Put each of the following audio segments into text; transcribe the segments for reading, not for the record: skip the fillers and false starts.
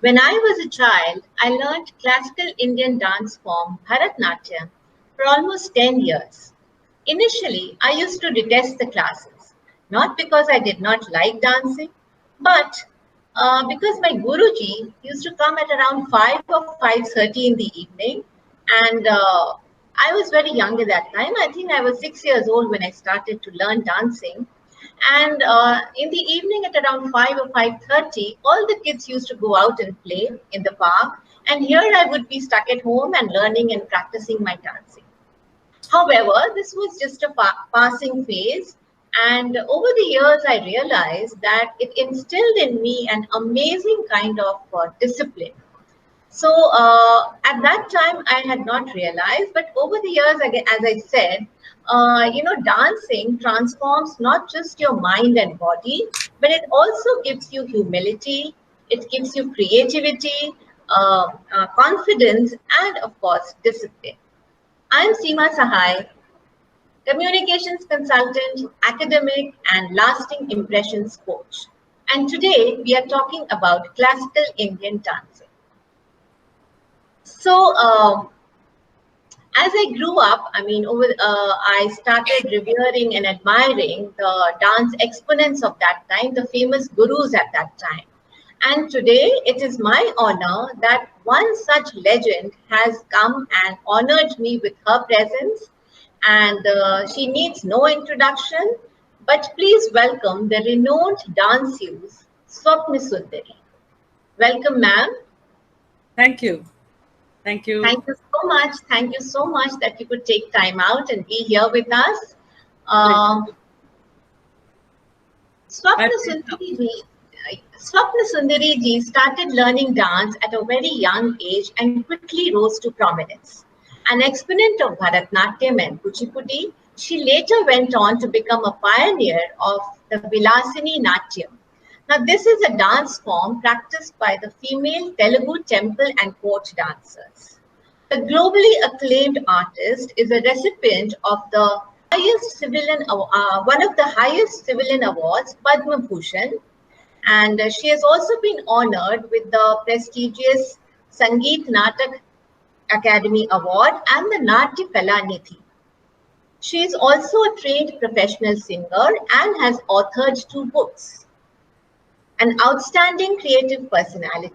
When I was a child, I learned classical Indian dance form Bharatnatyam for almost 10 years. Initially, I used to detest the classes, not because I did not like dancing, but because my Guruji used to come at around 5 or 5:30 in the evening, and I was very young at that time. I think I was 6 years old when I started to learn dancing, and in the evening at around 5 or 5:30, all the kids used to go out and play in the park. And here I would be stuck at home and learning and practicing my dancing. However, this was just a passing phase. And over the years, I realized that it instilled in me an amazing kind of discipline. So at that time, I had not realized, but over the years, as I said, dancing transforms not just your mind and body, but it also gives you humility, it gives you creativity, confidence, and of course, discipline. I'm Seema Sahai, communications consultant, academic, and lasting impressions coach. And today we are talking about classical Indian dancing. So, as I grew up, I started revering and admiring the dance exponents of that time, the famous gurus at that time. And today it is my honor that one such legend has come and honored me with her presence. And she needs no introduction, but please welcome the renowned danseuse, Swapna Sundari. Welcome, ma'am. Thank you. Thank you. Thank you so much. Thank you so much that you could take time out and be here with us. Swapna Sundari ji, Swapna Sundari ji started learning dance at a very young age and quickly rose to prominence. An exponent of Bharatnatyam and Kuchipudi, she later went on to become a pioneer of the Vilasini Natyam. Now, this is a dance form practiced by the female Telugu temple and court dancers. The globally acclaimed artist is a recipient of the highest one of the highest civilian awards, Padma Bhushan, and she has also been honored with the prestigious Sangeet Natak Academy Award and the Natya Kala Nidhi. She is also a trained professional singer and has authored 2 books. An outstanding creative personality,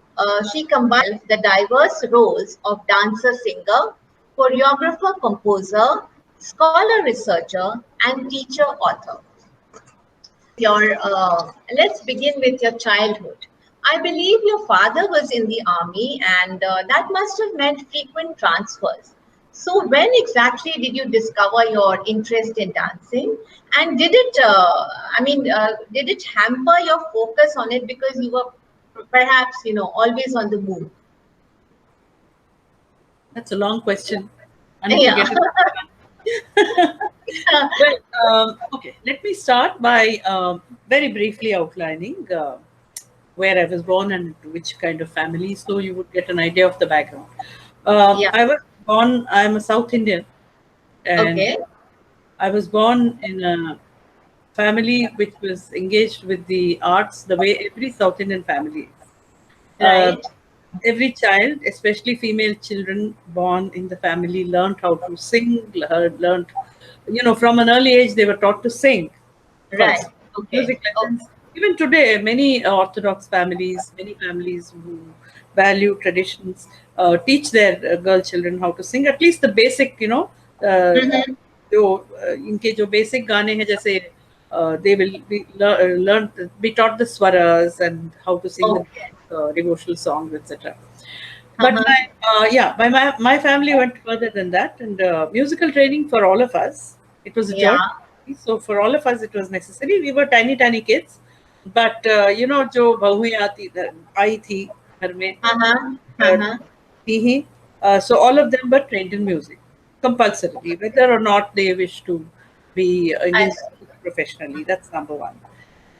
she combines the diverse roles of dancer, singer, choreographer, composer, scholar, researcher, and teacher, author. Let's begin with your childhood. I believe your father was in the army, and that must have meant frequent transfers. So, when exactly did you discover your interest in dancing? And did it hamper your focus on it because you were perhaps, always on the move? That's a long question. I need Yeah. to get it. Well, okay. Let me start by very briefly outlining where I was born and which kind of family, so you would get an idea of the background. Yeah. I was born. I'm a South Indian, and Okay. I was born in a family which was engaged with the arts the way every South Indian family is. Right. Every child, especially female children born in the family, learned how to sing, learned, from an early age, they were taught to sing Right. first. Okay. Music Okay. lessons. Even today, many Orthodox families, many families who value traditions, teach their girl children how to sing, at least the basic, uh, Mm-hmm. जो इनके जो basic गाने हैं जैसे they will be learn be taught the swaras and how to sing the Okay. devotional songs, etc. But Uh-huh. my family went further than that, and musical training for all of us, it was a Yeah. joint. So for all of us, it was necessary. We were tiny kids, but जो बहुएं आई थी घर में, Uh-huh. uh, Uh-huh. थी ही, so all of them were trained in music compulsorily, whether or not they wish to be I engaged see. professionally. That's number one.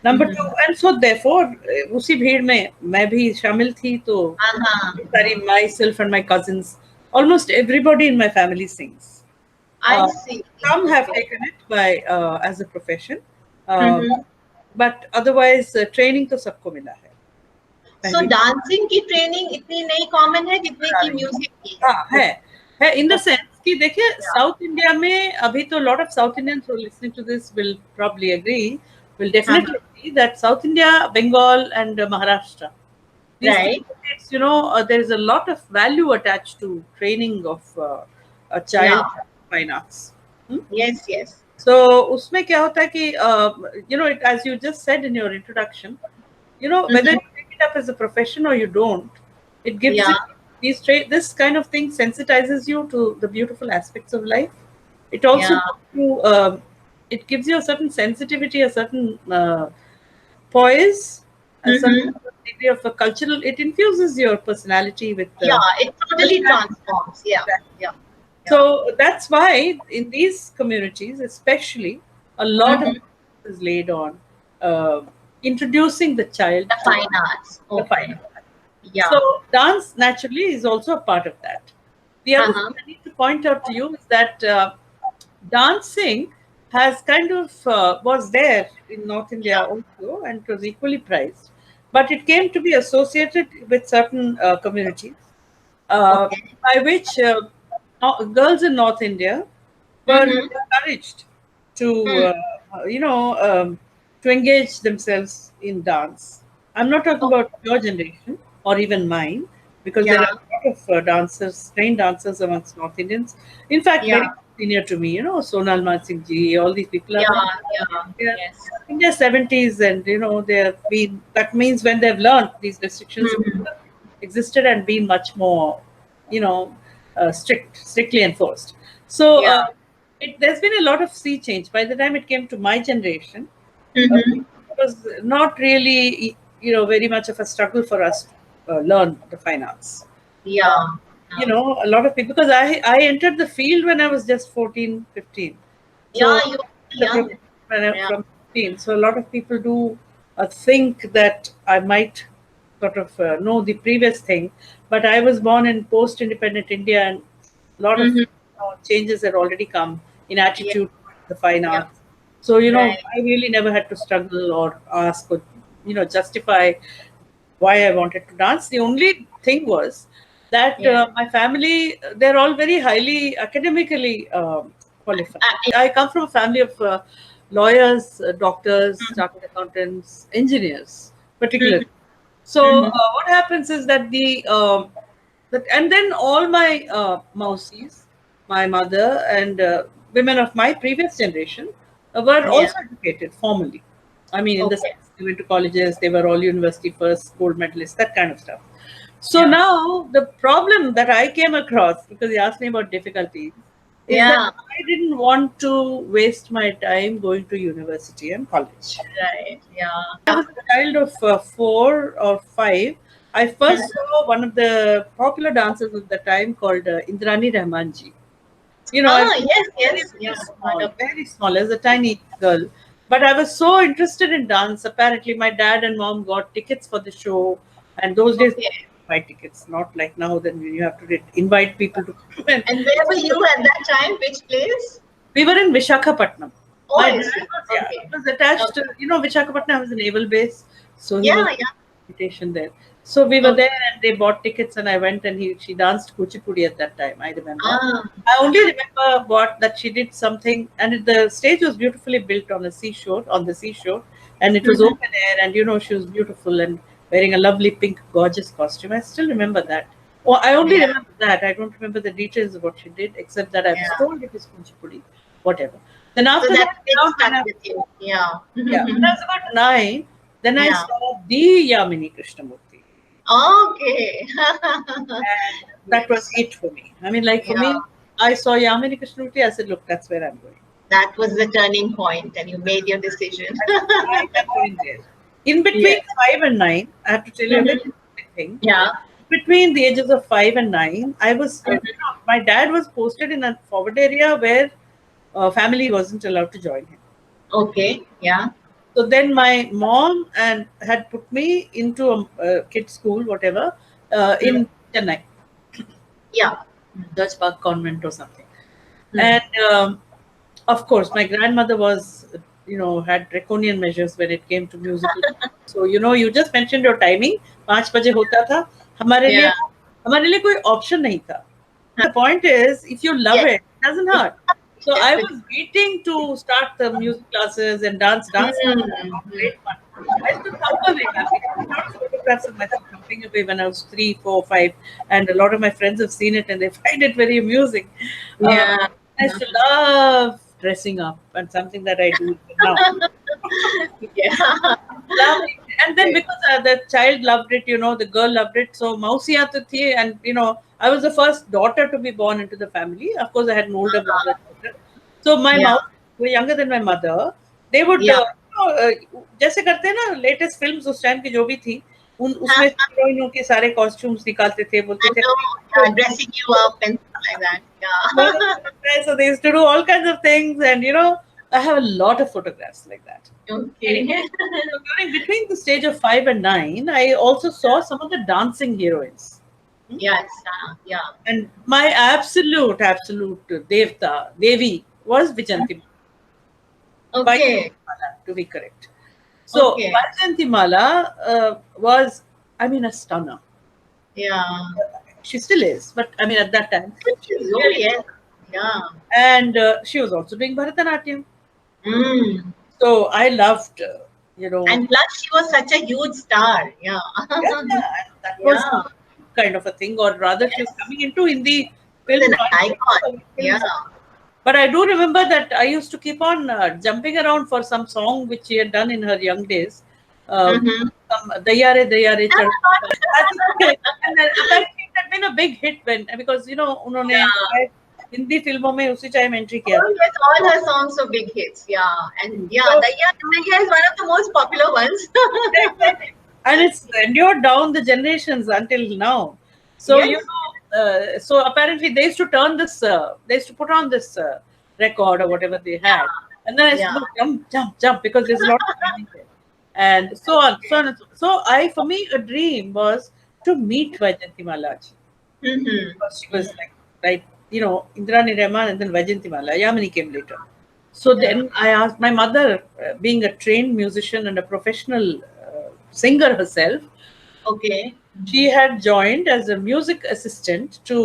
Number two, Mm-hmm. and so therefore उसी भीड़ में मैं भी शामिल थी, तो Uh-huh. सारी myself and my cousins, almost everybody in my family sings. I Uh, see. some have Okay. taken it by as a profession, uh, Mm-hmm. but otherwise training तो सबको मिला है. So dancing की training इतनी नहीं common है जितने की music की. हाँ है in the Okay. sense कि देखिए Yeah. साउथ इंडिया में अभी तो lot of South Indians who are listening to this will probably agree, will Uh-huh. definitely agree that South India, Bengal, and Maharashtra, these three Right. states, there is a lot of value attached to training of a Yeah. child in fine arts. Hmm? Yes. Yes. So उसमें क्या होता है कि as you just said in your introduction, whether Mm-hmm. you take it up as a profession or you don't, it gives Yeah. you this kind of thing sensitizes you to the beautiful aspects of life. It also Yeah. gives you, it gives you a certain sensitivity, a certain poise, a certain Mm-hmm. degree of a cultural. It infuses your personality with Yeah. It with totally transforms. Yeah. that. Yeah. Yeah. So that's why in these communities, especially, a lot of Mm-hmm. emphasis is laid on uh, introducing the child The to fine arts. the fine Okay. art. Yeah. So dance naturally is also a part of that. The other thing Uh-huh. I need to point out to you is that dancing has kind of was there in North India Yeah. also, and it was equally prized, but it came to be associated with certain communities, uh, Okay. by which girls in North India were Mm-hmm. encouraged to, Hmm. to engage themselves in dance. I'm not talking Okay. about your generation or even mine, because there Yeah. are a lot of dancers, trained dancers amongst North Indians. In fact, Yeah. very senior to me, Sonal Mansingh ji, all these people are Yeah. Yeah. they're Yes. in their 70s, and they have been. That means when they've learned these restrictions Mm-hmm. existed and been much more, you know, strictly enforced. So Yeah. there's been a lot of sea change. By the time it came to my generation, Mm-hmm. it was not really, very much of a struggle for us to learn the fine arts. Yeah. Uh, a lot of people, because I entered the field when I was just 14, 15. Yeah. So You the young. profession when Yeah. from 15. So a lot of people do think that I might sort of know the previous thing, but I was born in post-independent India, and a lot of Mm-hmm. changes had already come in Yeah. attitude to the fine Yeah. arts. So Right. I really never had to struggle or ask or justify why I wanted to dance. The only thing was that Yeah. my family, they're all very highly academically qualified. I come from a family of lawyers, doctors, chartered accountants, engineers, particularly. Mm-hmm. So Mm-hmm. what happens is that and then all my mousies, my mother, and women of my previous generation were Yeah. also educated formally. I mean, in the Okay. sense they went to colleges, they were all university first, gold medalists, that kind of stuff. So Yeah. now the problem that I came across, because you asked me about difficulties, is that Yeah. I didn't want to waste my time going to university and college. Right. Yeah. I was a child of 4 or 5. I first saw one of the popular dancers of the time called Indrani Rahmanji. I was Ah, yes, very, yes. very Yeah. small, Heard of very small, as a tiny girl. But I was so interested in dance. Apparently, my dad and mom got tickets for the show. And those days, Okay. buy tickets, not like now, then you have to invite people to come. And And where were you at that time? Which place? we were in Vishakhapatnam. Oh, My I dad see. was, yeah, Okay. he was attached to, Okay. Vishakhapatnam was a naval base. So he Yeah, was yeah. invitation there. So we were Okay. there and they bought tickets and I went and she danced Kuchipudi at that time, I remember. Ah. I only remember that she did something, and the stage was beautifully built on the seashore, and it was Mm-hmm. open air, and she was beautiful and wearing a lovely pink, gorgeous costume. I still remember that. Oh, I only Yeah. remember that. I don't remember the details of what she did, except that I was Yeah. told it was Kuchipudi, whatever. Then So after that that, bit now stuck with you. Yeah. yeah, when I was about 9, then I Yeah. saw the Yamini Krishnamurti. Okay. And that was Yes. it for me. I mean, like for Yeah. me, I saw Yamini Krishnamurti, I said, look, that's where I'm going. That was the turning point, and you made your decision. I said, I'm going there. In between Yes. 5 and 9, I have to tell you a very Mhm. interesting thing. Yeah. Between the ages of 5 and 9, I was, Mhm. my dad was posted in a forward area where family wasn't allowed to join him. Okay. Yeah. So then my mom and had put me into a kids school, whatever, Mm. in Chennai, Yeah. Dutch Park Convent or something. Mm. And of course, my grandmother was had draconian measures when it came to musical. So you just mentioned your timing. 5 बजे होता था. Yeah. हमारे लिए कोई option नहीं था. The point is, if you love Yes. it, it doesn't hurt. So Yes. I was waiting to start the music classes and dance. Dance was Mm-hmm. great fun. I used to thump away. I mean, I have lots of photographs of myself thumping away when I was 3, 4, 5, and a lot of my friends have seen it and they find it very amusing. Uh, Yeah. I used to love dressing up, and something that I do even now. Yeah. Love it. And then Okay. because the child loved it, the girl loved it. So Mausiya to thi, and I was the first daughter to be born into the family. Of course, I had an older brother. So my Yeah. mouth were younger than my mother. They would, Yeah. जैसे करते हैं ना latest films उस time की जो भी थी उसमें Huh? हीरोइनों के सारे कॉस्ट्यूम्स निकालते थे बोलते I थे know. Yeah. Dressing you up and stuff like that. Yeah. so they used to do all kinds of things, and I have a lot of photographs like that. Anyway, Okay. so during between the stage of 5 and 9, I also saw some of the dancing heroines. Hmm? Yes. Yeah. And my absolute Devi was Vijanti Okay. Mala, to be correct. So Okay. Vijanti Mala was, I mean, a stunner. Yeah. She still is, but I mean, at that time, she was Oh, really yes. good. Yeah. And she was also doing Bharatanatyam. Mm. So I loved, you know, And plus, she was such a huge star. Yeah. yeah, and that was Yeah. kind of a thing, or rather, she was Yes. coming into Hindi She was film an icon. Yeah. films. But I do remember that I used to keep on jumping around for some song which she had done in her young days. Mm-hmm. Some Dayare Chad. I think, and then apparently it had been a big hit because उन्होंने Yeah. Hindi फिल्मों में उसी time entry किया Oh, था. yes, all her songs were big hits. Yeah. And yeah, So Daya is one of the most popular ones. exactly. And it's endured down the generations until now. So Yes. so apparently they used to turn this, they used to put on this record or whatever they Yeah. had, and then I used to Yeah. go jump because there's a lot of meaning there, and so on, so on. And so, so for me, a dream was to meet Vaijayanti Malaji. Mm-hmm. Because she was like, right, Indrani Rahman and then Vaijayanti Mala. Yamini came later. So Yeah. then I asked my mother, being a trained musician and a professional singer herself, Okay. she had joined as a music assistant to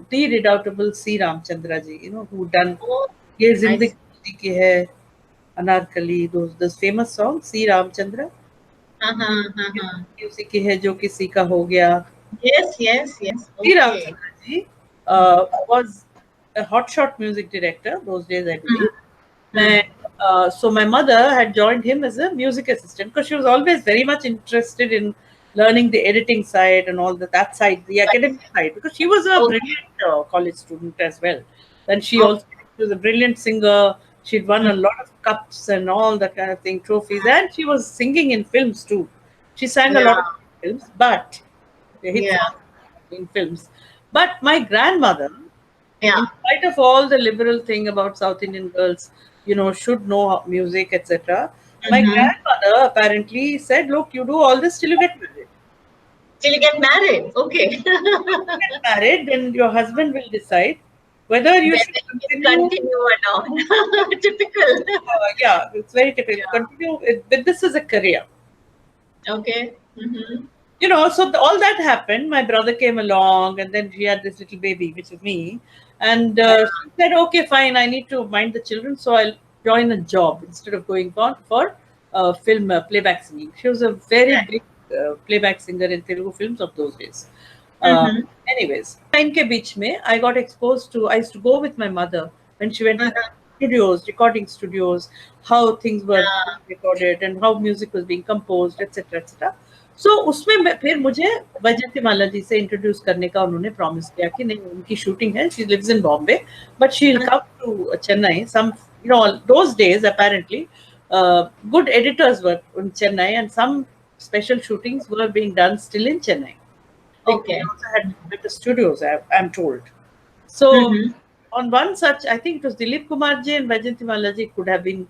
the redoubtable C. Ramchandra ji, who done Oh, Ye I see. Zindagi Usi Ki Hai, Anarkali, those famous songs, C. Ramchandra. Uh-huh, ये uh-huh. जिंदगी उसी की है जो किसी का हो गया. Yes, yes, yes. C. Okay. Ramchandra ji was a hotshot music director those days, I believe. Mm-hmm. And so my mother had joined him as a music assistant because she was always very much interested in learning the editing side and all that side, the academic side, because she was a Okay. brilliant college student as well. And Okay. she was a brilliant singer. She'd won a lot of cups and all that kind of thing, trophies, and she was singing in films too. She sang a Yeah. lot of films, but the hit Yeah. songs in films. But my grandmother, Yeah. in spite of all the liberal thing about South Indian girls, should know music, etc., my Mm-hmm. grandmother apparently said, "Look, you do all this till you get married. Till you get married. Okay. Once you get married, then your husband will decide whether you should Whether you can continue." continue or not. Typical. Yeah, it's very typical. Yeah. Continue with this as a career. Okay. Mm-hmm. So all that happened. My brother came along, and then she had this little baby, which is me. And Yeah. she said, "Okay, fine. I need to mind the children, so I'll join a job instead of going on for film playback singing." She was a very Right. big playback singer in Telugu films of those days. Uh, Mm-hmm. anyways, in ke beech mein, I got exposed to. I used to go with my mother when she went to Uh-huh. studios, recording studios, how things were Yeah. being recorded and how music was being composed, etc., etc. सो उसमें फिर मुझे वैजयंती माला जी से introduce करने का उन्होंने promise किया कि नहीं, उनकी शूटिंग है, she lives in Bombay but she will come to Chennai some those days apparently good editors were in Chennai and some special shootings were being done still in Chennai. They Okay. also had better studios, I'm told. So Mm-hmm. on one such, I think it was Dilip Kumar ji and Vaijayanti Mala ji could have been,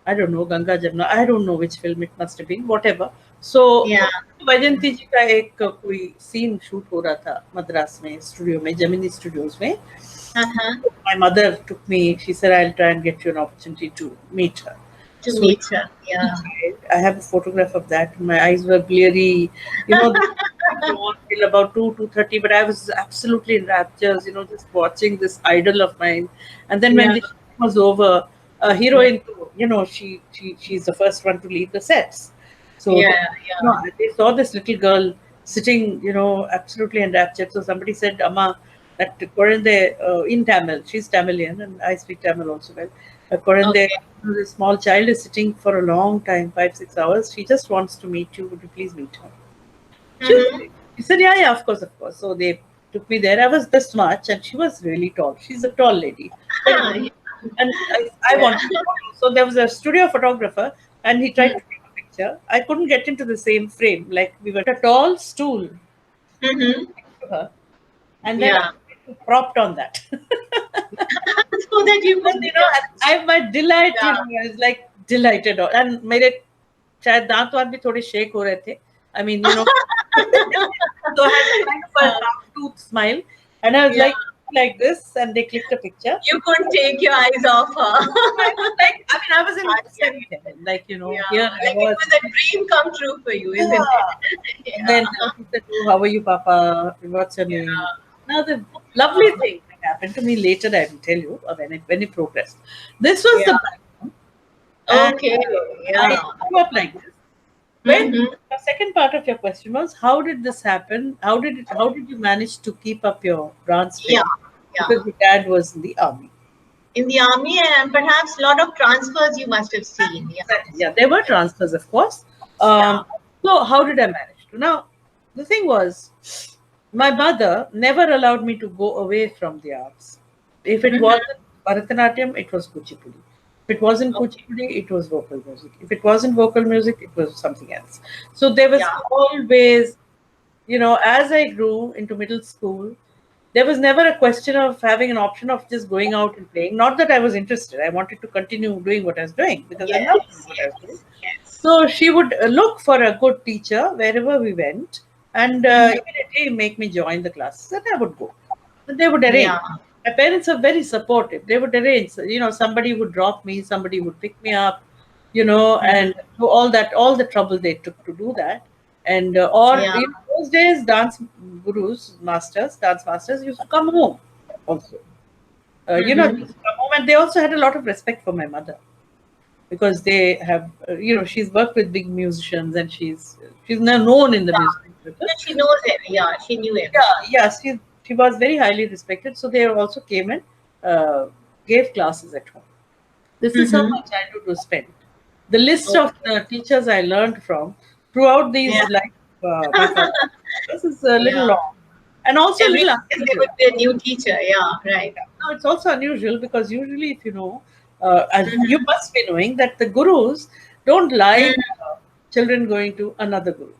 I don't know, Ganga Jamna. I don't know which film it must have been, whatever. So Yeah. Vaijayanti ji का एक कोई scene shoot हो रहा था मद्रास में studio में, जमिनी studios में. Uh-huh. My mother took me. She said, "I'll try and get you an opportunity to meet her." To So meet her. Yeah. I have a photograph of that. My eyes were bleary. This went on till about 2:30, but I was absolutely in raptures. Just watching this idol of mine. And then when Yeah. the show was over, a Yeah. heroine, she's the first one to leave the sets. So Yeah. they saw this little girl sitting, absolutely enraptured. So somebody said, "Amma, that Korinde in Tamil, she's Tamilian, and I speak Tamil also well. Korinde, Okay. this small child is sitting for a long time, 5, 6 hours. She just wants to meet you. Would you please meet her?" Mm-hmm. She said, "Yeah, yeah, of course, of course." So they took me there. I was this much, and she was really tall. She's a tall lady, very Ah, tall. yeah. And I Yeah. wanted to photo. So there was a studio photographer, and he tried to take a picture. I couldn't get into the same frame. Like we were a tall stool Mm-hmm. to her, and then Yeah. I propped on that. So that you And could be a my delight, yeah. I was like delighted. And मेरे शायद दांत वांत भी थोड़े shake हो रहे थे. I mean, so I had kind of a Yeah. half tooth smile, and I was Yeah. like this, and they clicked a picture. You couldn't take your eyes off her. I was like, I mean, I was in Yeah. seventh heaven, here Yeah. I Like it was. was a dream come true for you, isn't it? Yeah. And then Yeah. he said, "Oh, how are you, Papa? What's your name?" Yeah. Now, the lovely thing that happened to me later, I will tell you when it progressed. This was the Yeah. background, and Okay. I Yeah. grew up like this. When Mm-hmm. the second part of your question was, how did this happen? How did you manage to keep up your dance Yeah. training? Yeah. Because your dad was in the army. In the army, and perhaps a lot of transfers you must have seen. Yeah. Exactly. Yeah, there were transfers, of course. Yeah. So how did I manage to? Now, the thing was, my mother never allowed me to go away from the arts. If it Mm-hmm. wasn't Bharatanatyam, it was Kuchipudi. If it wasn't Okay. Kuchipudi, it was vocal music. If it wasn't vocal music, it was something else. So there was Yeah. always, as I grew into middle school, there was never a question of having an option of just going out and playing. Not that I was interested. I wanted to continue doing what I was doing because I loved Yes. what I was doing. Yes. Yes. So she would look for a good teacher wherever we went and Mm-hmm. immediately make me join the classes and I would go. And they would arrange. Yeah. My parents are very supportive. They would arrange, somebody would drop me, somebody would pick me up, Mm-hmm. and do all the trouble they took to do that. And or Yeah. in those days, dance masters used to come home also. They Mm-hmm. used to come home and they also had a lot of respect for my mother because they have, she's worked with big musicians and she's now known in the music Yeah. business. She knows it. Yeah. She knew everything. Yeah, yeah, she was very highly respected. So they also came and gave classes at home. This is how Mm-hmm. my childhood was spent. The list of Okay. the teachers I learned from throughout Yeah. these life, my father, this is a little Yeah. long and also a Every little day there unusual. would be a new teacher. Yeah. Right. Now, it's also unusual because usually, if as you Mm-hmm. must be knowing that the gurus don't like Mm. children going to another guru.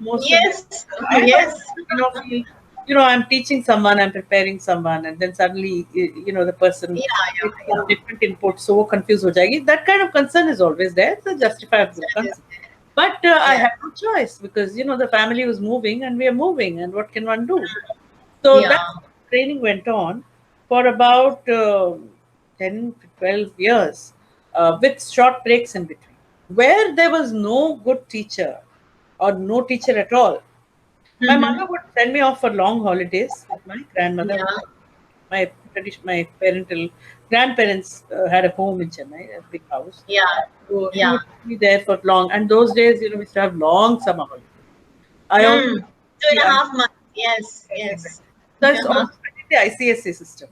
Most of them. Yes. I Yes. myself, feel, I'm teaching someone, I'm preparing someone, and then suddenly, the person Yeah. gets Yeah. some Yeah. different input, so confused ho jayegi. That kind of concern is always there. It's a justifiable That is concern. But I yeah. have no choice because, the family was moving and we are moving, and what can one do? So Yeah. that training went on for about 10 to 12 years with short breaks in between, where there was no good teacher or no teacher at all. My Mm-hmm. mother would send me off for long holidays with my grandmother. Yeah. My parental grandparents had a home in Chennai, a big house. Yeah. So she Yeah. would be there for long. And those days, we used to have long summer holidays. I also Hmm. Two the and a half months. Yes. exactly. Yes. So it's also the ICSA system.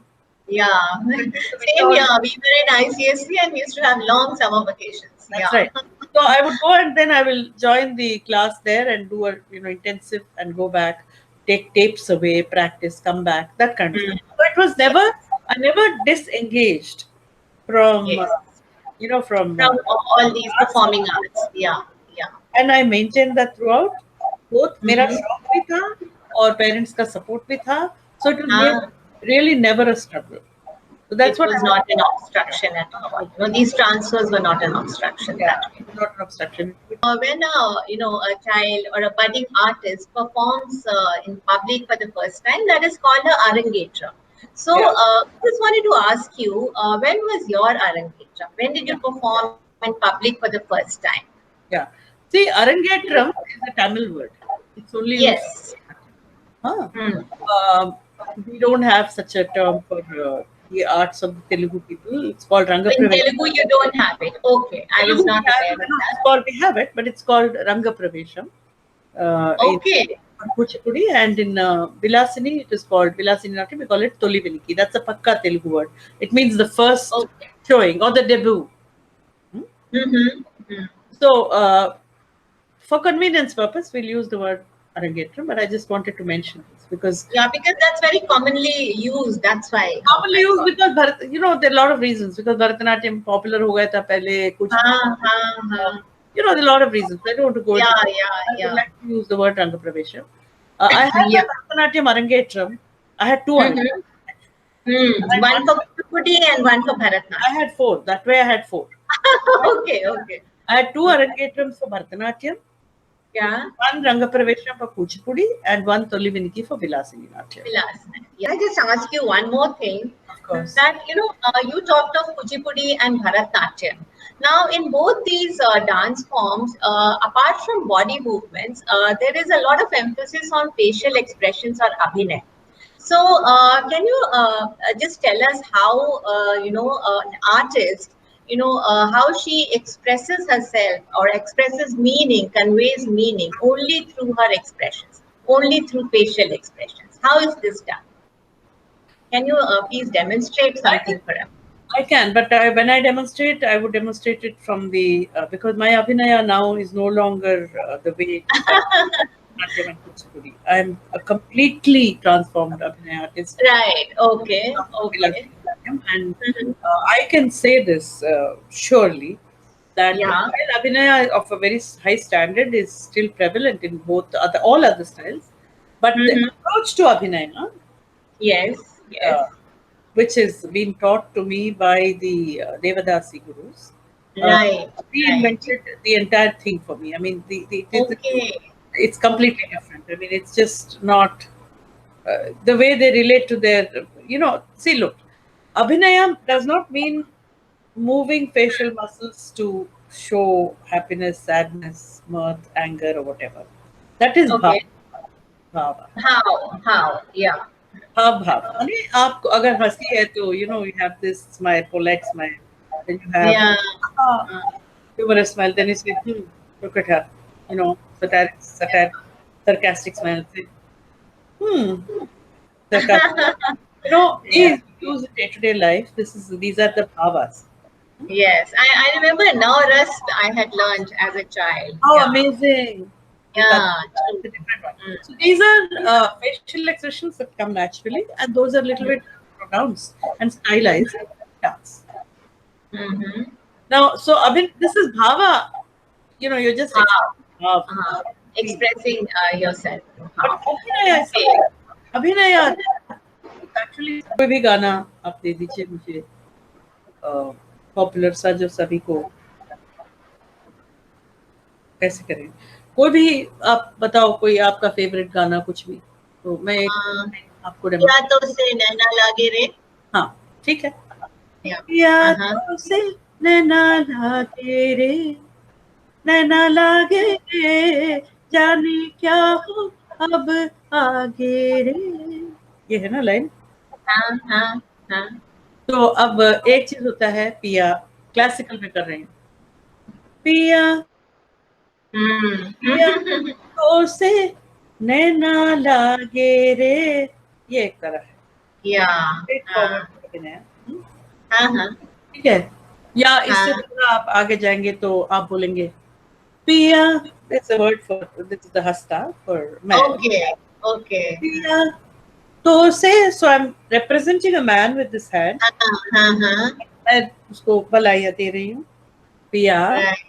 Yeah. So we Same all here. We were in ICSC and we used to have long summer vacations. That's Yeah. right. So I would go and then I will join the class there and do a intensive and go back, take tapes away, practice, come back, that kind of Hmm. stuff. So it was never I never disengaged from Yes. from From all these arts performing arts. Yeah. Yeah. and I maintained that throughout. Both मेरा Mm-hmm. शौक भी था और parents का support भी था. So it was Ah, really never a struggle. So that's it what was I not an obstruction at all. These transfers were not an obstruction yeah, that way. not an obstruction. When a child or a budding artist performs in public for the first time, that is called a arangetra. So, Yeah. just wanted to ask you, when was your arangetra? When did you perform in public for the first time. Yeah. See, Arangetram is a Tamil word. It's only used. Yes. Huh. Hmm. Um, we don't have such a term for the arts of the Telugu people. It's called Ranga In Pravesha. Telugu, you don't have it. Okay, I was Telugu we not have, aware of no, that. it's called, we have it, but it's called Ranga Pravesham. In Okay, Kuchipudi, and in Vilasini, it is called Vilasini Natyam. We call it Toli Viniki. That's a Pakka Telugu word. It means the first okay. showing or the debut. Hmm? Mm-hmm. So, for convenience purpose, we'll use the word Arangetram, but I just wanted to mention this because Yeah, because that's very commonly used. That's why commonly I used thought. because there are a lot of reasons. Because Bharatanatyam popular ho gaya tha pehle, हाँ हाँ uh, हाँ. there are a lot of reasons. I don't want to go into Yeah, that. yeah, I would yeah. like to use the word Ranga Pravesha. I had my Yeah. Bharatanatyam Arangetram. I had two Mm-hmm. Arangetram. Hmm. One for Kuchipudi and one for I Bharatanatyam. had four. That way I had four. Okay, okay. I had two Arangetrams for Bharatanatyam, Yeah. one Rangapravesham for Kuchipudi, and one Toliviniki for Vilasini Natyam. Last night. Yeah, I just ask you one more thing. Of course. That you talked of Kuchipudi and Bharatnatyam. Now, in both these dance forms, apart from body movements, there is a lot of emphasis on facial expressions or abhinay. So, can you just tell us how an artist, how she expresses herself or expresses meaning, conveys meaning only through her expressions, only through facial expressions? How is this done? Can you please demonstrate I something can, for us? I can, but when I demonstrate, I would demonstrate it from the because my Abhinaya now is no longer the way it was done. Natyam and Kuchipudi. I'm a completely transformed Abhinaya artist. Right. Okay. Okay. And Mhm. I can say this surely that Yeah. while Abhinaya of a very high standard is still prevalent in both all other styles, but the Hmm. approach to Abhinaya, Yes. Yes. uh, which is being taught to me by the Devadasi gurus, uh, Right. Right. reinvented the entire thing for me. I mean, Okay. it's completely different. I mean, it's just not the way they relate to see, look, Abhinaya does not mean moving facial muscles to show happiness, sadness, mirth, anger, or whatever. That is bhava. Okay. Bhava. How? How? Yeah. भाव भाव माने आपको अगर हंसी है तो you have this smile, polite smile, then you have Yeah. ah, Uh, humorous smile, then you say look at her, sarcastic smile, say hmm sarcastic, yeah. these use in day-to-day life. These are the bhavas. Yes. I remember now rust I had learned as a child. How Yeah. amazing! Yeah, Yeah. that's True. a different one. Mm. So these are facial expressions that come naturally, and those are a little bit pronounced and stylized dance. Mm-hmm. Now, so Abhin, this is bhava. You're just How? bhav, feel. Expressing yourself. But How? abhinaya is Okay. something. Abhinaya actually कोई भी गाना आप दे दीजिए मुझे popular सा जो सभी को कैसे करें कोई भी आप बताओ कोई आपका फेवरेट गाना कुछ भी तो मैं एक Uh, आपको या डेमोस्ट्रेट तो से नैना लागे रे. हाँ ठीक है Yeah. Uh-huh. यादों से नैना लागे रे नैना लागे रे जाने क्या हो अब आगे रे ये है ना लाइन Uh-huh. Uh-huh. तो अब एक चीज होता है पिया क्लासिकल में कर रहे हैं पिया Hmm. पिया तो से नैना लागे रे ये एक तरह है Yeah. स्ट्रेट Uh, फॉरवर्ड अभिनय uh-huh. ठीक है या इससे Uh, थोड़ा आप आगे जाएंगे तो आप बोलेंगे पिया that's a word for this is the hasta for man okay. Okay. पिया तो से so I'm representing a man with this hand Uh-huh. मैं उसको बलाइयाँ दे रही हूँ पिया Right.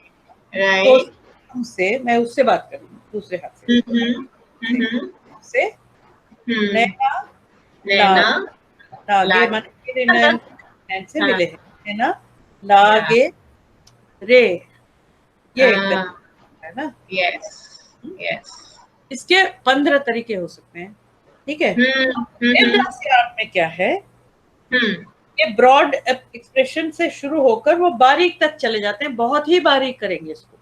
तो Right. हमसे मैं उससे बात कर रही हूँ दूसरे हाथ से Mm-hmm. Mm-hmm. से Hmm. नैना Naina. लागे Lag. मन मेरे नैन नैन से हाँ. मिले हैं है ना Yeah. लागे रे ये एक Uh, तरीका है ना yes. Yes. इसके 15 तरीके हो सकते हैं ठीक है Hmm. अब Mm-hmm. देवदासी आर्ट में क्या है Hmm. ये ब्रॉड एक्सप्रेशन से शुरू होकर वो बारीक तक चले जाते हैं, बहुत ही बारीक करेंगे इसको.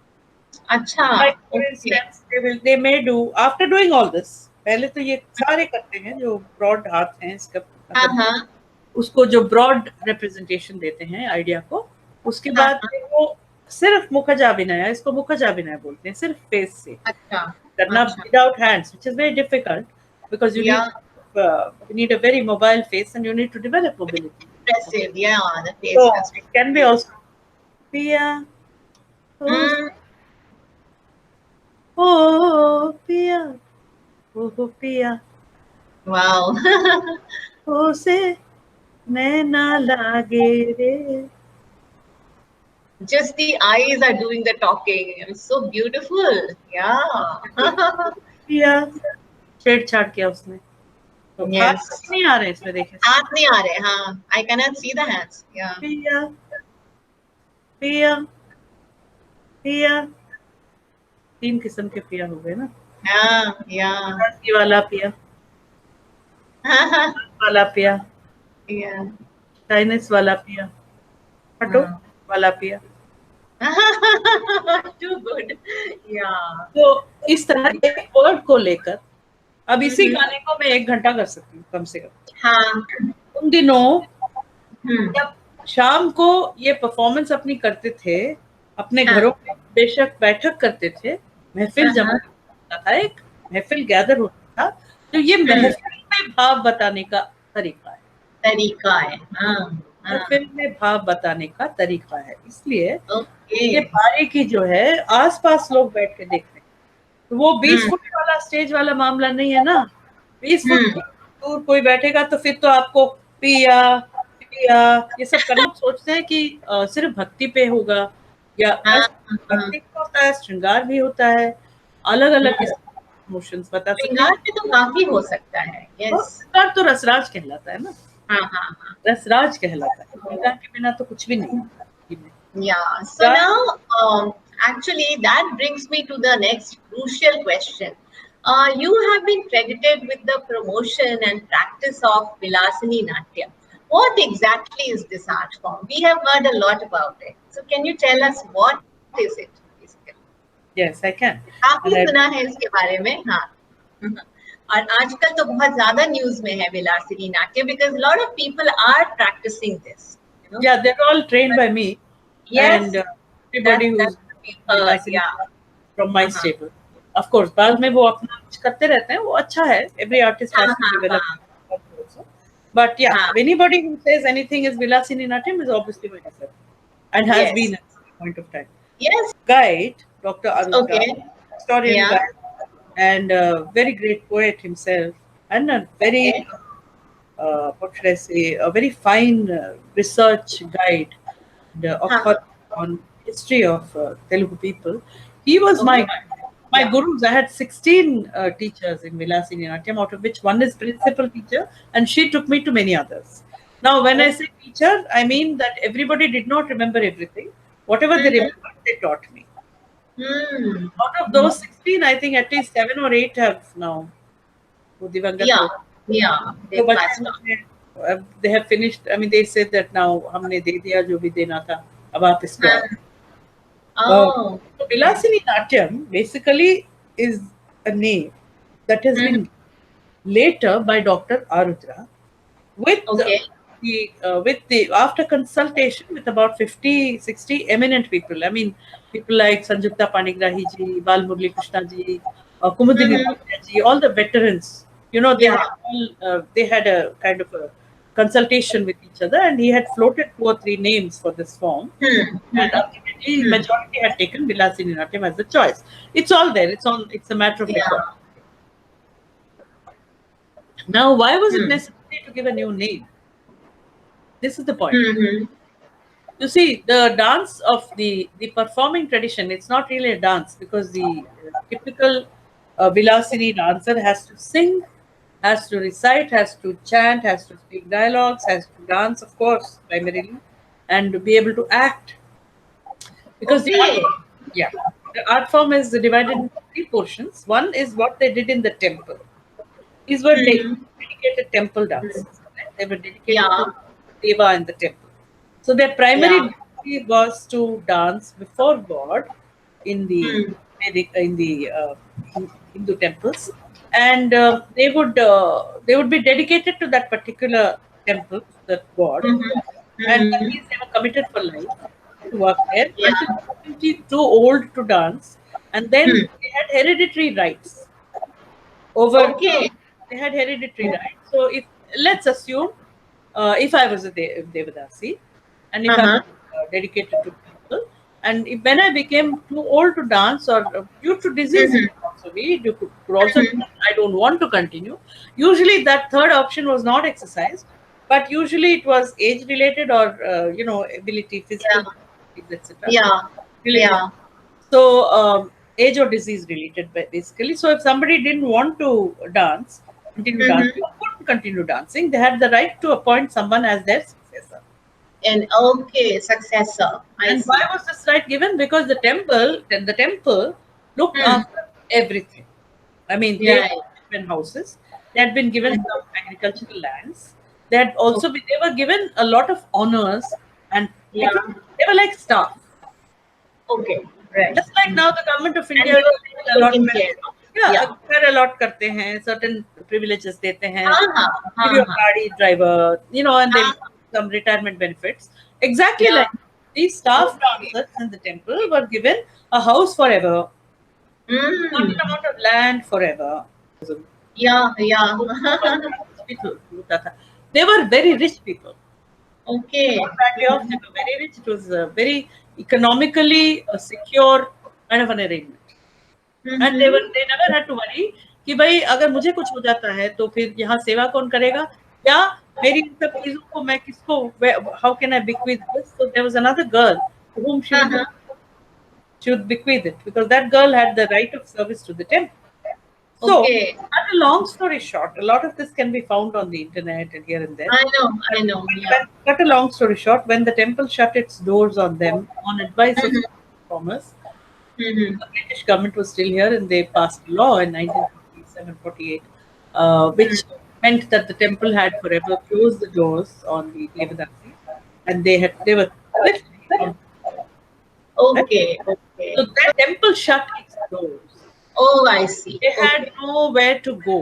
अच्छा. Like for okay. instance, they may do after doing all this. पहले तो ये सारे करते हैं जो ब्रॉड हाथ हैं इसका, हाँ मतलब हाँ उसको जो ब्रॉड रिप्रेजेंटेशन देते हैं आइडिया को. उसके हाँ बाद हाँ. फिर वो सिर्फ मुखजाभिनय, इसको मुखजाभिनय बोलते हैं, सिर्फ फेस से अच्छा. करना, अच्छा. without hands, which is very difficult because या. you need a very mobile face and you need to develop mobility. Okay. Impressive. Yeah, the face So has to it can be be. also Pia, oh, Mm, oh Pia, oh Pia, wow. oh se नैना लागे रे. Just the eyes are doing the talking. It's so beautiful. Yeah. पिया छेड़छाड़ किया उसने, तो हाथ Yes. नहीं आ रहे इसमें, देखे. हाथ नहीं आ रहे. हाँ. I cannot see the hands. Yeah. पिया पिया पिया, तीन किस्म के पिया हो गए ना. Yeah. Yeah. ये वाला पिया, वाला पिया, Yeah. चाइनीज वाला पिया, हटो हाँ. वाला पिया. Too good. Yeah. तो इस तरह एक वर्ड को लेकर, अब इसी हम्म. गाने को मैं 1 घंटा कर सकती हूँ कम से कम. हाँ. उन दिनों हम्म. जब शाम को ये परफॉर्मेंस अपनी करते थे, अपने हाँ. घरों में बेशक बैठक करते थे, महफिल जमा हाँ. होता था, एक महफिल गैदर होता था, तो ये महफिल में भाव बताने का तरीका है. तरीका है. हाँ. हाँ. महफिल में भाव बताने का तरीका है, इसलिए ओके. ये बारीकी जो है आसपास लोग बैठ के देखते हैं. तो वो 20 फुट वाला स्टेज वाला मामला नहीं है ना. 20 फुट दूर कोई बैठेगा तो फिर तो आपको पिया पिया ये सब करना. लोग सोचते हैं कि सिर्फ भक्ति पे होगा, या हाँ. भक्ति भी होता है, श्रृंगार भी होता है, अलग अलग इमोशंस बता सकते श्रृंगार हैं. पे तो काफी हो सकता है. और यस. श्रृंगार तो रसराज कहलाता है ना, हाँ हाँ हाँ. रसराज कहलाता है. श्रृंगार के बिना तो कुछ भी नहीं है. Yeah. So now, actually, that brings me to the next crucial question. You have been credited with the promotion and practice of Vilasini Natya. What exactly is this art form? We have heard a lot about it. So can you tell us what is it? Yes, I can. काफी सुना है इसके बारे में. हाँ. और आजकल तो बहुत ज्यादा न्यूज में है विलासिनी नाट्य, because a lot of people are practicing this. You know? Yeah, they're all trained by me. Yes. And everybody who's yeah. from my stable. Of course, बाद में वो अपना कुछ करते रहते हैं, वो अच्छा है. Every artist has to develop also. But yeah, anybody who says anything is Vilasini Natyam is obviously myself, and has been at some point of time. Yes. Guide, Dr. Arun, historian guide, and a very great poet himself, and a very what should I say, a very fine research guide, the author on history of Telugu people. He was my gurus. I had 16 teachers in Vilasini Natyam, out of which one is principal teacher, and she took me to many others. Now, when I say teacher, I mean that everybody did not remember everything. Whatever they remembered, they taught me. Out of those 16, I think at least 7 or 8 have now. They have finished. I mean, they said that now हमने दे दिया जो भी देना था, अब आप इसको. So Vilasini Natyam basically is a name that has been later by Dr. Arudra with the after consultation with about 50-60 eminent people. I mean, people like Sanjukta Panigrahi ji, Bal Murli Krishna ji, Kumudini ji, all the veterans. You know, they had a kind of a consultation with each other, and he had floated 2 or 3 names for this form. And ultimately, majority had taken Vilasini Natyam as the choice. It's all there. It's a matter of record. Now, why was it necessary to give a new name? This is the point. You see, the dance of the performing tradition, it's not really a dance, because the typical Vilasini dancer has to sing, has to recite, has to chant, has to speak dialogues, has to dance, of course, primarily, and to be able to act. Because the art form is divided into 3 portions. One is what they did in the temple. These were dedicated temple dances. They were dedicated to deva in the temple. So their primary Yeah. duty was to dance before God in the Hmm. Hindu temples, and they would be dedicated to that particular temple, that god, Mm-hmm. and that Mm-hmm. means they were committed for life to work there Yeah. until they were too old to dance, and then Hmm. they had hereditary rights over Okay. they had hereditary rights. So if let's assume if I was a Devadasi and if I was Uh-huh. dedicated to people, and if, when I became too old to dance or due to disease, it Mm-hmm. could also be, could also be Mm-hmm. that I don't want to continue. Usually, that third option was not exercised, but usually it was age related or ability, physical, Yeah. etc. Yeah. Related. Yeah. So, age or disease related, basically. So, if somebody didn't want to dance, continue dancing, Mm-hmm. or couldn't continue dancing, they had the right to appoint someone as their successor. And okay, successor. I And why see. was this right given? Because the temple looked Hmm. after everything. I mean, they Right. had given houses, they had been given some agricultural lands, they had also Okay. been, they were given a lot of honors, and Yeah. it was, they were like staff. Okay. Right. Just like Hmm. now, the government of And India they is were giving taken allotment. care of. Yeah, Yeah. घर allot करते हैं, certain privileges देते हैं, Uh-huh. give you a Uh-huh. गाड़ी driver, and they'll Uh-huh. give some retirement benefits. Exactly Yeah. like these staff Okay. dancers in the temple were given a house forever, certain Mm. amount of land forever. Yeah. Yeah. They were very rich people. Okay. Not badly off, they were very rich. It was a very economically secure kind of an arrangement. And Mm-hmm. They never had to worry कि भाई अगर मुझे कुछ हो जाता है तो फिर यहाँ सेवा कौन करेगा, या मेरी इन सब चीजों को मैं किसको, how can I bequeath this. So there was another girl to whom Uh-huh. she would bequeath it, because that girl had the right of service to the temple. So, Okay. cut a long story short, a lot of this can be found on the internet and here and there. I know. But I know. Yeah. cut a long story short, when the temple shut its doors on them on advice of Mm-hmm. Thomas, Mm-hmm. the British government was still here, and they passed a law in 1947-48, which meant that the temple had forever closed the doors on the Devadasi, and they were literally on. Right? Okay. Okay. So that temple shut its doors. Oh, I see. They had Okay. nowhere to go.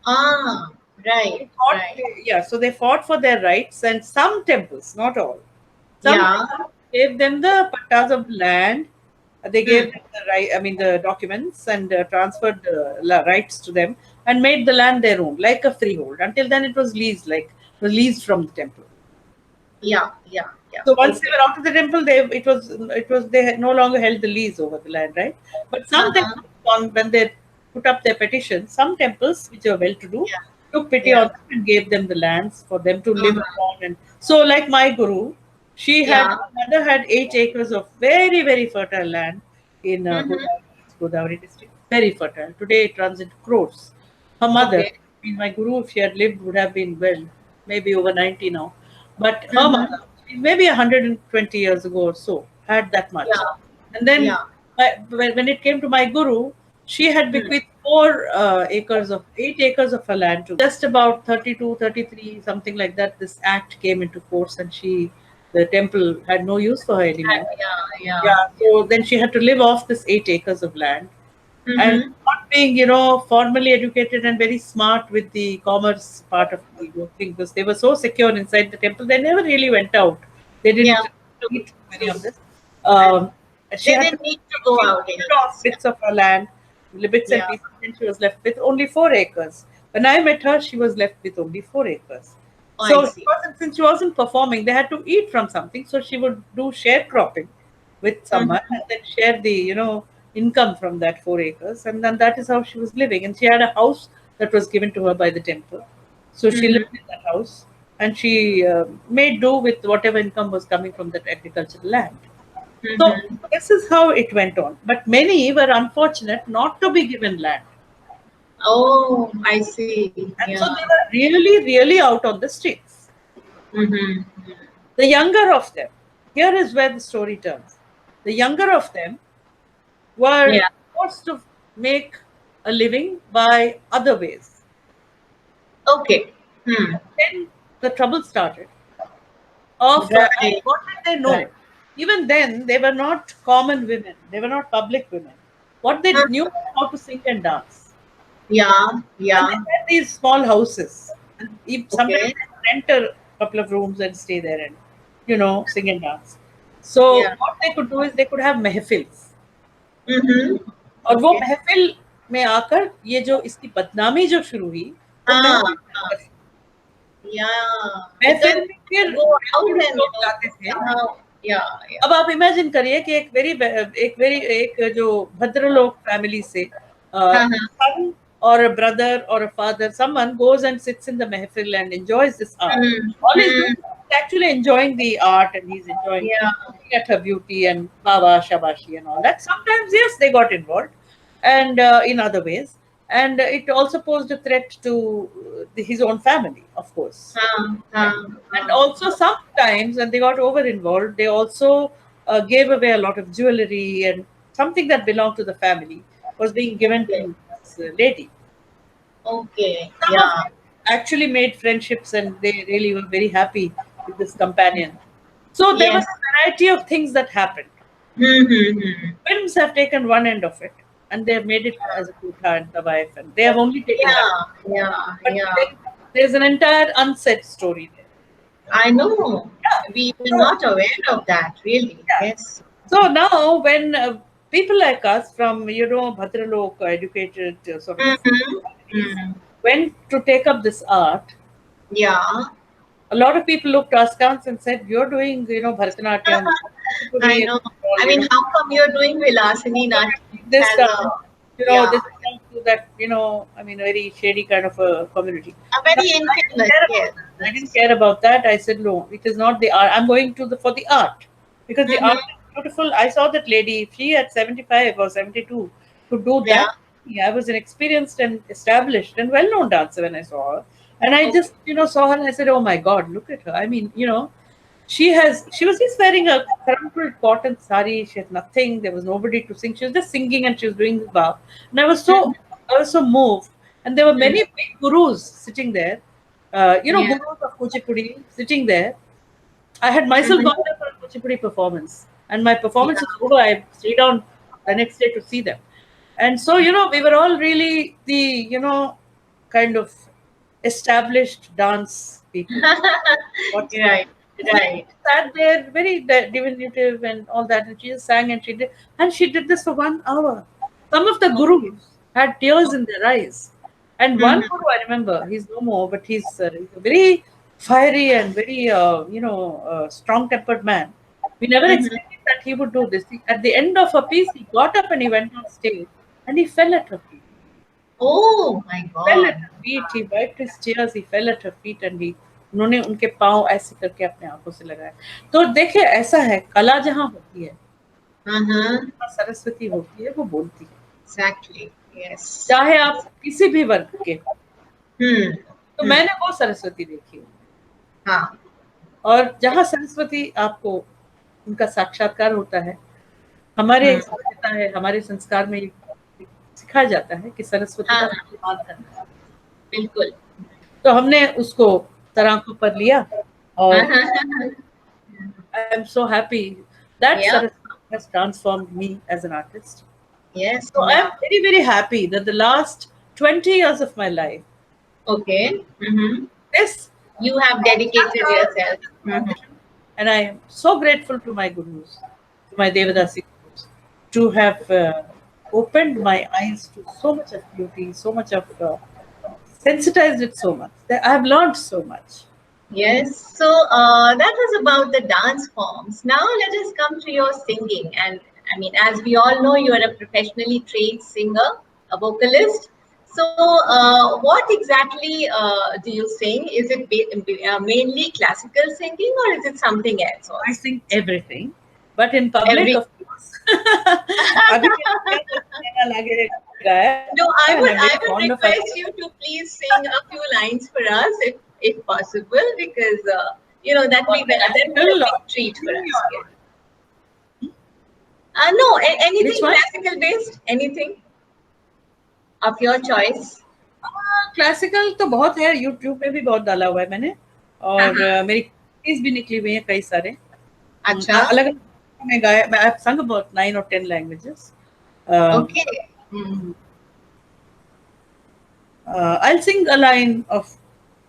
Ah, right. They fought, Right. yeah, so they fought for their rights, and some temples, not all, some Yeah. temples gave them the pattas of land. They gave Hmm. them the right, I mean, the documents, and transferred the rights to them, and made the land their own, like a freehold. Until then, it was leased, like it was leased from the temple. Yeah. Yeah. Yeah. So once they Okay. were out of the temple, they had no longer held the lease over the land, right? But some Uh-huh. temples, when they put up their petition, some temples which were well-to-do Yeah. took pity on Yeah. them and gave them the lands for them to live Uh-huh. upon. And so, like my guru, Yeah. her mother had 8 acres of very very fertile land in Mm-hmm. Godavari district, very fertile. Today it runs into crores. Her mother, Okay. I mean, my guru, if she had lived, would have been, well, maybe over 90 now. But her Mm-hmm. mother, maybe 120 years ago or so, had that much. Yeah. And then Yeah. when it came to my guru, she had Hmm. bequeathed 8 acres of her land to just about 32, 33, something like that. This act came into force, and the temple had no use for her anymore. Yeah. Yeah. Yeah, so then she had to live off this 8 acres of land. And Mm-hmm. not being, formally educated and very smart with the commerce part of the whole thing, because they were so secure inside the temple, they never really went out. They Yeah. didn't True. eat many True. of this. And She they had to didn't need to go out she off anyways. Yeah. bits of her land, bits and Yeah. pieces, and she was left with only 4 acres. When I met her, she was left with only 4 acres. Oh, I So see. since she wasn't performing, they had to eat from something. So she would do sharecropping with someone, Mm-hmm. and then share the income from that 4 acres, and then that is how she was living. And she had a house that was given to her by the temple, so she Mm-hmm. lived in that house, and she made do with whatever income was coming from that agricultural land. So Mm-hmm. this is how it went on. But many were unfortunate not to be given land. Oh, I see. And Yeah. so they were really, really out on the streets. Mm-hmm. The younger of them, here is where the story turns. The younger of them were Yeah. forced to make a living by other ways. Okay. Hmm. Then the trouble started. of and Right. what did they know? Right. Even then, they were not common women. They were not public women. What they Huh. knew was how to sing and dance. Yeah. And they Yeah. had these small houses. And if sometimes Okay. they would rent a couple of rooms and stay there and, sing and dance. So Yeah. what they could do is they could have महफिल्स. Mm-hmm. और वो Okay. महफिल में आकर ये जो इसकी बदनामी जो शुरू हुई वो Ah. महफिल में Ah. आकर शुरू Yeah. हुई। Because महफिल में फिर go out महफिल में and लोग जाते थे। somehow. Yeah. Yeah. अब आप इमेजिन करिए कि एक जो भद्रलोक फैमिली से Uh-huh. son or a brother or a father, someone goes and sits in the mehfil and enjoys this art. All he's doing Mm-hmm. is actually enjoying the art, and he's enjoying Yeah. looking at her beauty and baba shabashi and all that. Sometimes yes, they got involved, and in other ways, and it also posed a threat to his own family, of course. And also sometimes when they got over involved, they also gave away a lot of jewelry, and something that belonged to the family was being given Okay. to this lady. Okay. Some of Yeah. them actually made friendships and they really were very happy with this companion. So there was Yes. a variety of things that happened. Mm-hmm. Films have taken one end of it and they have made it as a Kutha and Tawaif, and they have only taken that. Yeah. Yeah. But Yeah. there's an entire unsaid story there. I know. Yeah. We were So, not aware of that, really. yeah. Yes. So now, when people like us from Bhadralok educated sort of Mm-hmm. families Mm. went to take up this art, Yeah. a lot of people looked askance and said, "You're doing Bharatanatyam, I Kuchipudi, and know. all, I mean, how come you're doing Vilasini Nat this as dance, a, yeah, this belongs to that, I mean, a very shady kind of a community." a Now, very I didn't infamous, care yes. about that. I didn't care about that. I said, no, it is not the art. I'm going to for the art because the art Mm-hmm. is beautiful. I saw that lady. If she at 75 or 72 could do Yeah. that, yeah, I was an experienced and established and well-known dancer when I saw her, and I Okay. just, saw her and I said, oh my God, look at her. I mean, she was just wearing a crumpled cotton sari. She had nothing. There was nobody to sing. She was just singing and she was doing the bar. And I was so moved. And there were Mm-hmm. many big gurus sitting there. Yeah. Gurus of Kuchipudi sitting there. I had myself gone Mm-hmm. there for a Kuchipudi performance. And my performance was Yeah. over. I stayed down the next day to see them. And so, we were all really the, kind of established dance people. What's the Right. this lady Right. sat there, very diminutive and all that, and she just sang and she did this for 1 hour. Some of the gurus had tears in their eyes, and one Mm-hmm. guru I remember, he's no more, but he's a very fiery and very strong-tempered man. We never Mm-hmm. expected that he would do this. At the end of a piece, he got up and he went on stage, and he fell at her feet. Oh my Fell at God. her feet. He wiped his tears. He fell at her feet and he उन्होंने उनके पाँव ऐसे करके अपने आंखों से लगाए। तो देखिए ऐसा है, कला जहाँ होती है, Uh-huh. जहाँ सरस्वती होती है, वो बोलती है। Exactly. Yes. चाहे आप किसी भी वर्ग के हो। Hmm. तो Hmm. मैंने वो सरस्वती देखी है। हाँ. और जहाँ सरस्वती आपको उनका साक्षात्कार होता है, हमारे Hmm. सभ्यता है, हमारे संस्कार में ये सिखाया जाता है कि सरस्वती का हाँ. सम्मान करना है। बिल्कुल. तो हमने उसको तरांकों पर लिया और Uh-huh. I am so happy that Yeah. Saraswati has transformed me as an artist. Yes. So I am Yeah. very, very happy that the last 20 years of my life, Okay. Mm-hmm. this You have dedicated yourself. Mm-hmm. and I am so grateful to my gurus, to my Devadasi gurus, to have opened my eyes to so much of beauty, so much of sensitized it so much. That I have learned so much. Yes, so that was about the dance forms. Now let us come to your singing. And I mean, as we all know, you are a professionally trained singer, a vocalist. So, what exactly do you sing? Is it mainly classical singing or is it something else I also? sing everything, but in public, Every of course. अभी क्या कहना लगेगा है, No, and I'm very I fond would of it. request you to please sing a few lines for us, if possible, because that Or will be a classical or big treat for Hindi us. or Yeah. No, which anything one? classical based, anything of your choice. Classical तो बहुत है, YouTube पे भी बहुत डाला हुआ है मैंने, और Uh-huh. मेरी Plays भी निकली हुई हैं कई सारे. Acha. अलग अलग में गाया. I've sung about 9 or 10 languages. Um, Okay. Hmm. I'll sing a line of,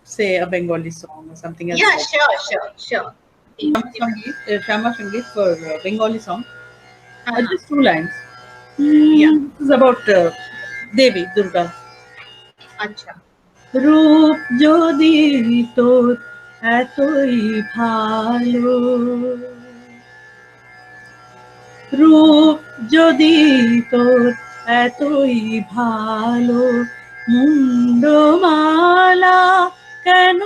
say, a Bengali song or something else Yeah, like sure, sure, sure. Please. Shama Sangeet for Bengali song. Uh-huh. Just 2 lines. Yeah. This is about Devi Durga. Acha. রূপ যদি তোর এতই ভালো, রূপ যদি তোর এতই ভালো, মুন্ডমালা কেন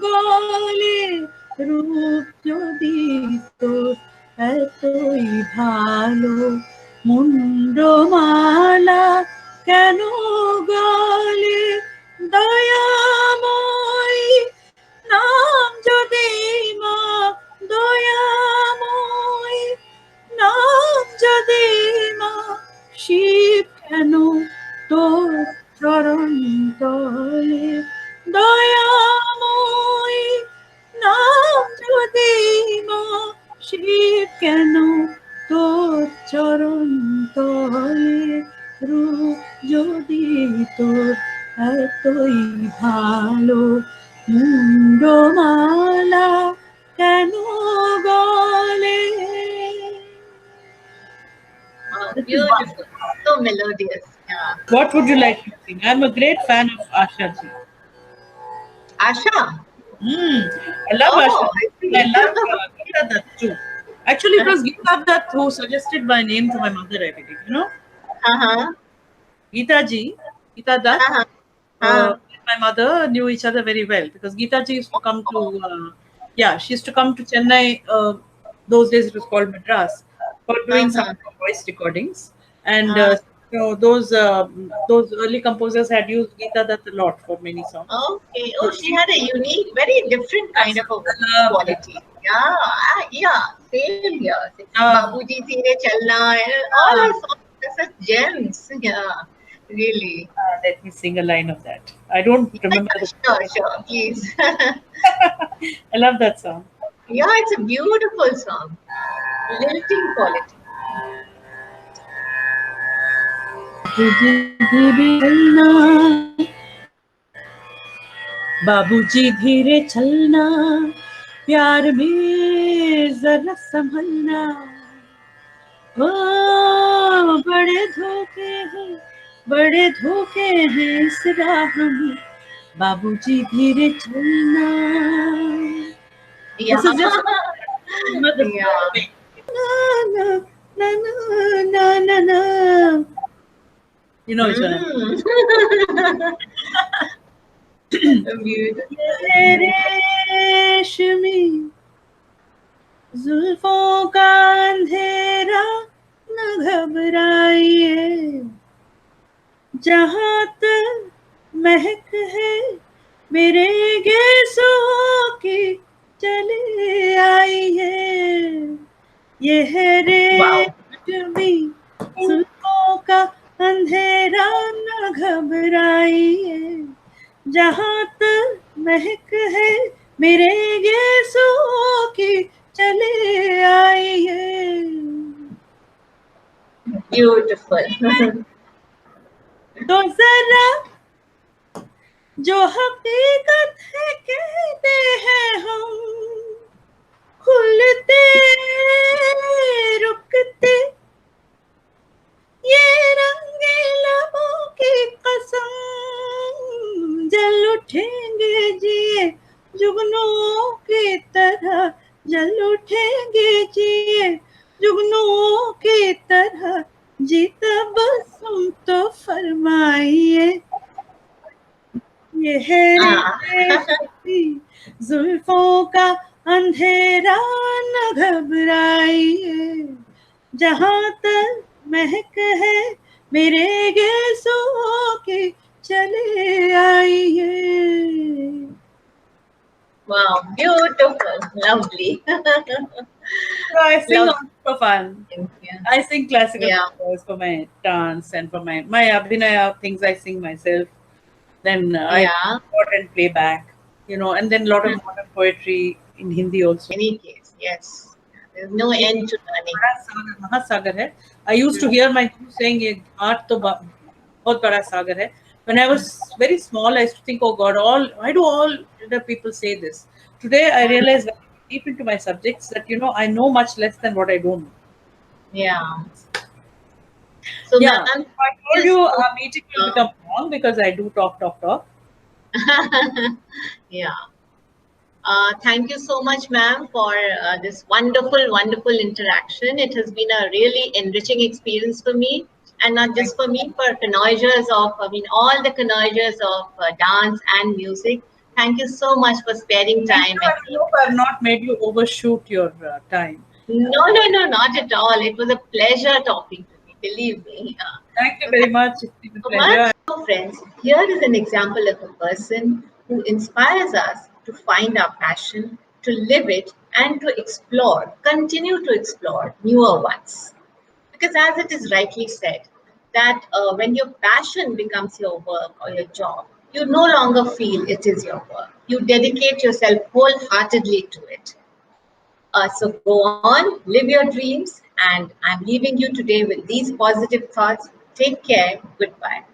গলে, রূপ যদি তোর এতই ভালো, মুন্ডমালা কেন গলে, দয়াময় নাম যদি মা, দয়াময় নাম যদি মা, শিব কেন তোর চরণ তলে, দয়াময় নাম যদি মা, শিব কেন তোর চরণ তলে, রূপ যদি তোর এতই ভালো, মুন্ডমালা কেন গলে. Wow, This is one. beautiful. So melodious. Yeah. What would you like to sing? I'm a great fan of Asha ji. Asha. I love Asha Oh, ji. I I see. love Geeta Dutt too. Actually, it was Geeta Dutt who suggested my name to my mother, I believe. You know, Uh-huh. Geeta ji, Geeta Dutt, Uh-huh. Uh, and my mother knew each other very well because Geeta ji used to come to, yeah, she used to come to Chennai. Those days it was called Madras, for doing some uh-huh. voice recordings. And Uh, those early composers had used Geeta Dutt a lot for many songs. okay. So Oh, she had a unique, very different kind of a absolutely, voice I love Geeta. quality. Yeah. Yeah. Same here. Love. Babuji Theere Chalna and all her songs are such gems. Yeah. Really. Let me sing a line of that. I don't Yeah, remember yeah, the. sure, sure. Please. I love that song. Yeah, it's a beautiful song. Lilting quality. बाबूजी धीरे चलना, प्यार में जरा संभलना, ओ बड़े धोखे हैं, बड़े धोखे हैं इस राह में, बाबूजी धीरे चलना. Yeah. This is just the Yeah. na na na na na na. You know which one? Mm. Beautiful. ये रेशमी जुल्फों का अंधेरा, न घबराइए, जहाँ तक महक है मेरे गैसों की, चले आइए. ये है Wow. रेशमी जुल्फों का अंधेरा, न घबराइए, जहाँ तक महक है मेरे गैसों की, चले आइए. Beautiful. तो जरा जो हकीकत है कहते हैं हम, खुलते रुकते ये रंगे लबों की कसम, जल उठेंगे जिए जुगनुओं की तरह, जल उठेंगे जिए जुगनुओं की तरह, जीता बस तुम तो फरमाइए. ये है Ah. रेशमी जुल्फों का अंधेरा, न घबराइए, जहाँ तक महक है मेरे गैसों की, चले आइए. Wow. Beautiful. Lovely. So I sing Love. all for fun. Yeah. I sing classical Yeah. songs for my dance and for my abhinaya things. I sing myself. Then I Yeah. record and play back, and then a lot of modern poetry in Hindi also. Any case, yes. There's no end to learning. बड़ा सागर महासागर है. I used to hear my guru saying ये art तो बहुत बड़ा सागर है. When I was very small, I used to think, oh God, why do all the people say this? Today, I realize when I get deep into my subjects that I know much less than what I don't know. Yeah. So, Yeah, ma'am, I told this you book, our meeting will become long because I do talk, talk, talk. yeah. Thank you so much, ma'am, for this wonderful, wonderful interaction. It has been a really enriching experience for me, and not Thank just for me, for connoisseurs of, all the connoisseurs of dance and music. Thank you so much for sparing Thank time you. and I hope I've not made you overshoot your time. no, no, no, not at all. It was a pleasure talking to you. Believe me. Thank you So very thank much. It's been a you so much. pleasure. So, friends, here is an example of a person who inspires us to find our passion, to live it, and to explore, continue to explore newer ones. Because, as it is rightly said, that when your passion becomes your work or your job, you no longer feel it is your work. You dedicate yourself wholeheartedly to it. So go on, live your dreams, and I'm leaving you today with these positive thoughts. Take care. Goodbye.